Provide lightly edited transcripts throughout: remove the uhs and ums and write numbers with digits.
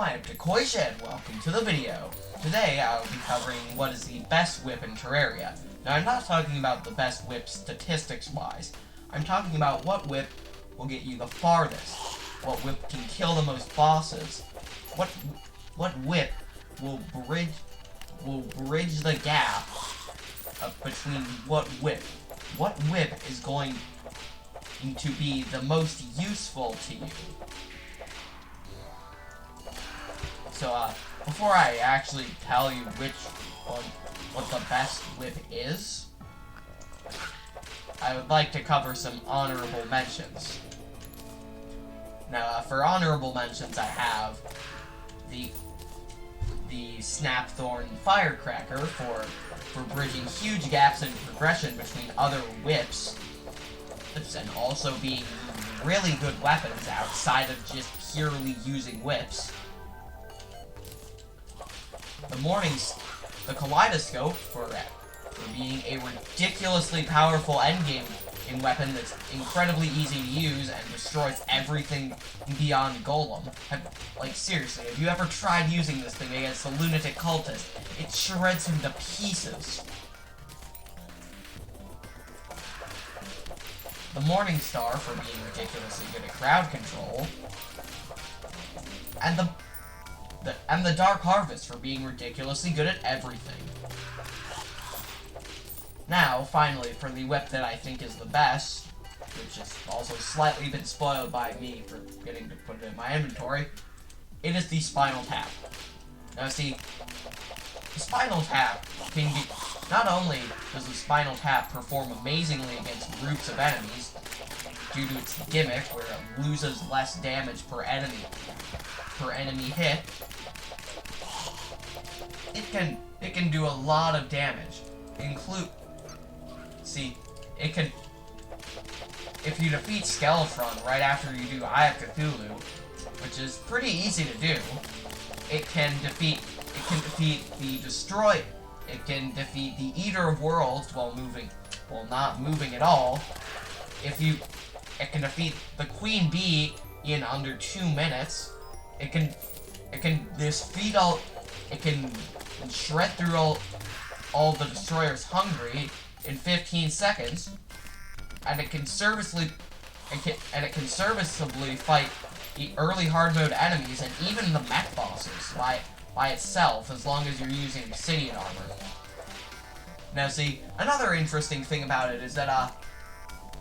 I am Takoisha and welcome to the video. Today I will be covering what is the best whip in Terraria. Now I'm not talking about the best whip statistics wise. I'm talking about what whip will get you the farthest. What whip can kill the most bosses. What whip will bridge the gap between what whip. What whip is going to be the most useful to you. So, before I actually tell you what the best whip is, I would like to cover some honorable mentions. Now, for honorable mentions, I have the Snapthorn Firecracker for bridging huge gaps in progression between other whips, and also being really good weapons outside of just purely using whips. The Kaleidoscope for being a ridiculously powerful endgame weapon that's incredibly easy to use and destroys everything beyond Golem. Seriously, have you ever tried using this thing against a lunatic cultist? It shreds him to pieces. The Morningstar for being ridiculously good at crowd control. And the Dark Harvest for being ridiculously good at everything. Now, finally, for the whip that I think is the best, which has also slightly been spoiled by me for getting to put it in my inventory, it is the Spinal Tap. Now see, the Spinal Tap can be... Not only does the Spinal Tap perform amazingly against groups of enemies, due to its gimmick where it loses less damage per enemy hit, it can do a lot of damage. If you defeat Skeletron right after you do Eye of Cthulhu, which is pretty easy to do, it can defeat the Destroyer. It can defeat the Eater of Worlds while not moving at all. It can defeat the Queen Bee in under 2 minutes. It can shred through all the Destroyer's hungry in 15 seconds, and it can serviceably fight the early hard mode enemies and even the mech bosses by itself, as long as you're using obsidian armor. Now see, another interesting thing about it is that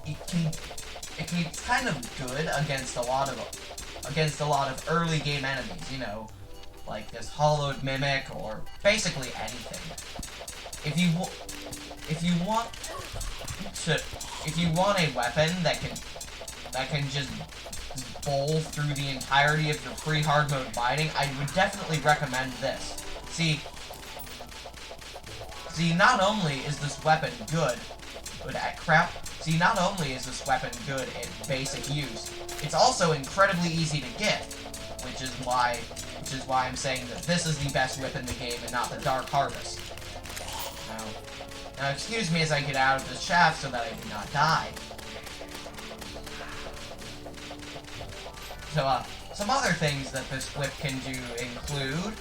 it's kind of good against a lot of early game enemies, you know, like this hollowed mimic or basically anything. If you want a weapon that can just bowl through the entirety of your pre-hard mode fighting, I would definitely recommend this. See, not only is this weapon good in basic use, it's also incredibly easy to get, which is why I'm saying that this is the best whip in the game and not the Dark Harvest. Now excuse me as I get out of the shaft so that I do not die. So, some other things that this whip can do include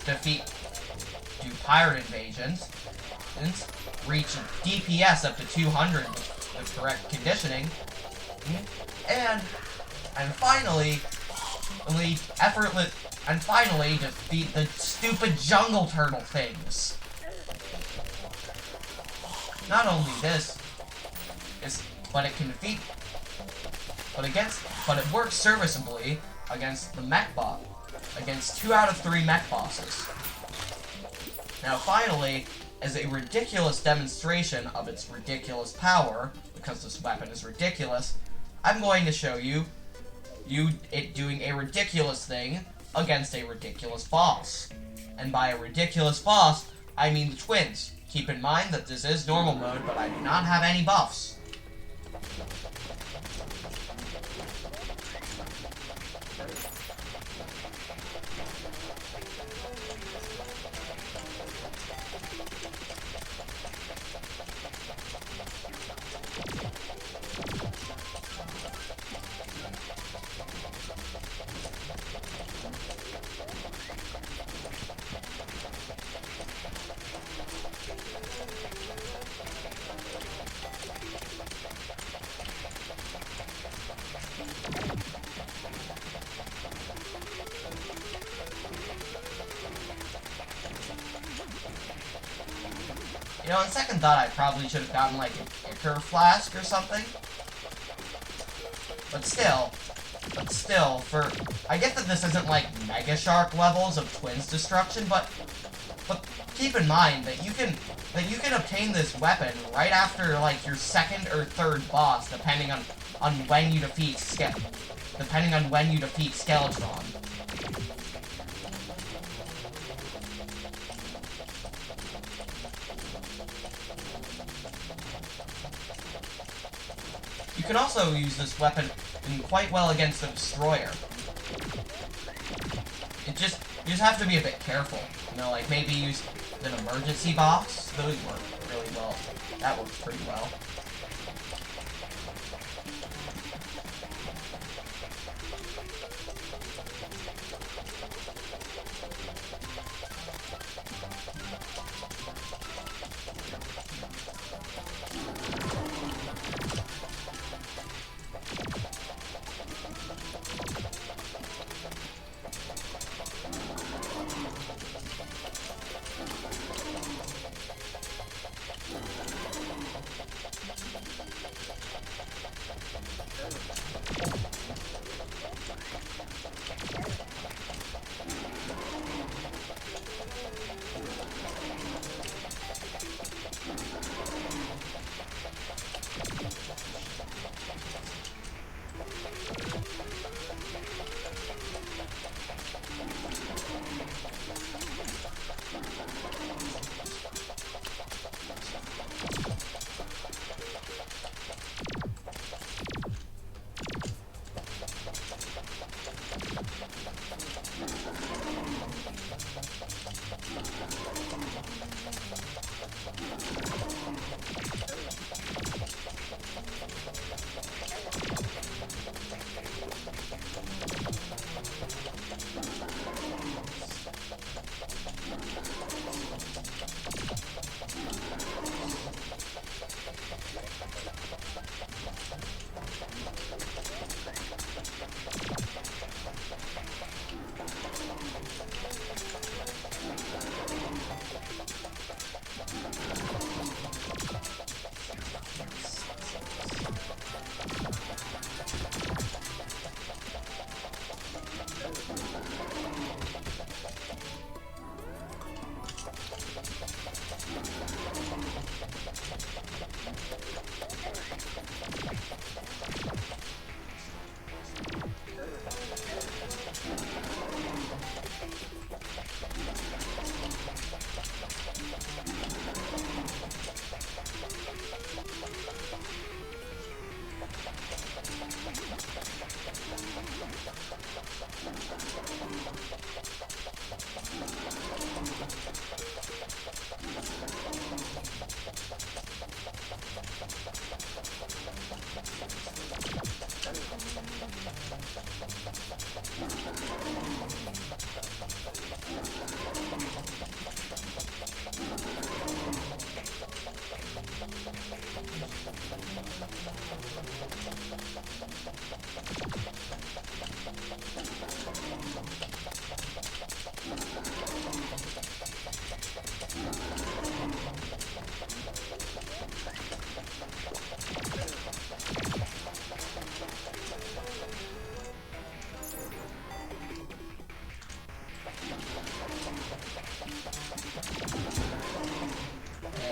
do pirate invasions, reach DPS up to 200 with correct conditioning, and finally defeat the stupid jungle turtle things. Not only this, but it works serviceably against the mech bot, against 2 out of 3 mech bosses. Now finally, as a ridiculous demonstration of its ridiculous power, because this weapon is ridiculous, I'm going to show you it doing a ridiculous thing against a ridiculous boss. And by a ridiculous boss, I mean the twins. Keep in mind that this is normal mode, but I do not have any buffs. You know, on second thought, I probably should have gotten, like, an Ichor Flask or something. But still, I get that this isn't, like, Mega Shark levels of Twins Destruction, but keep in mind that you can obtain this weapon right after, like, your second or third boss, depending on when you defeat Skeletron. You can also use this weapon quite well against the Destroyer. You just have to be a bit careful. You know, like maybe use an emergency box. Those work really well. That works pretty well.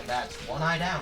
That's one eye down.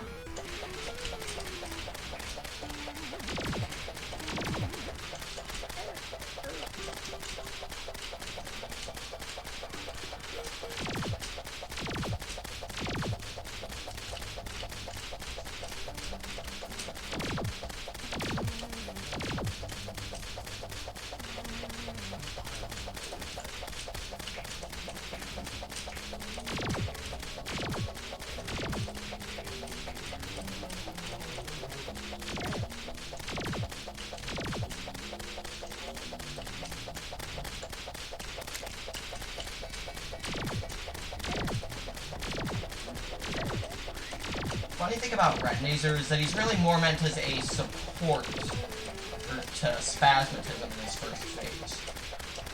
Funny thing about Retinazer is that he's really more meant as a support to Spasmatism in his first phase,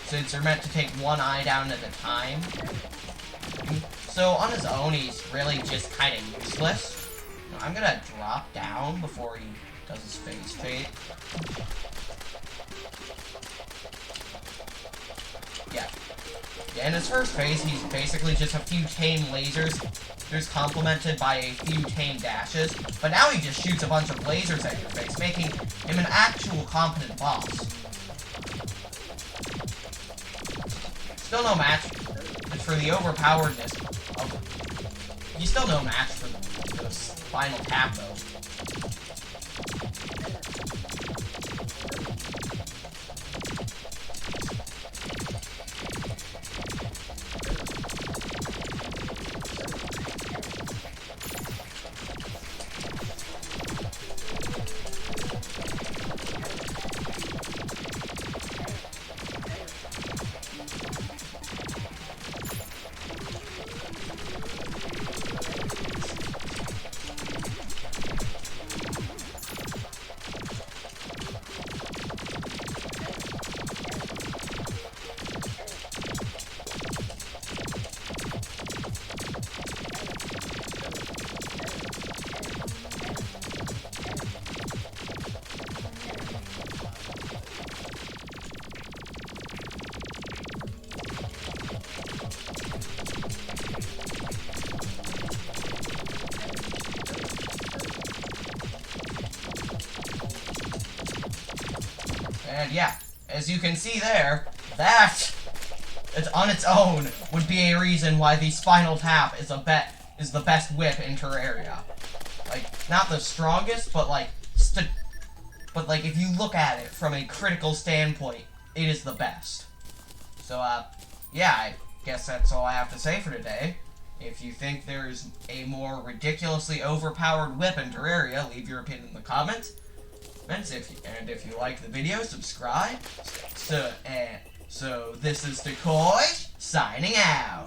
since they're meant to take one eye down at a time. So on his own, he's really just kind of useless. Now, I'm gonna drop down before he does his phase fade. Yeah, in his first phase, he's basically just a few tame lasers. There's complemented by a few tame dashes. But now he just shoots a bunch of lasers at your face, making him an actual competent boss. Still no match for the overpoweredness of... He's still no match for the final tap, though. And yeah, as you can see there, that on its own would be a reason why the Spinal Tap is the best whip in Terraria. Like, not the strongest, but like if you look at it from a critical standpoint, it is the best. So yeah, I guess that's all I have to say for today. If you think there's a more ridiculously overpowered whip in Terraria, leave your opinion in the comments. And if you like the video, subscribe. So this is Decoy signing out.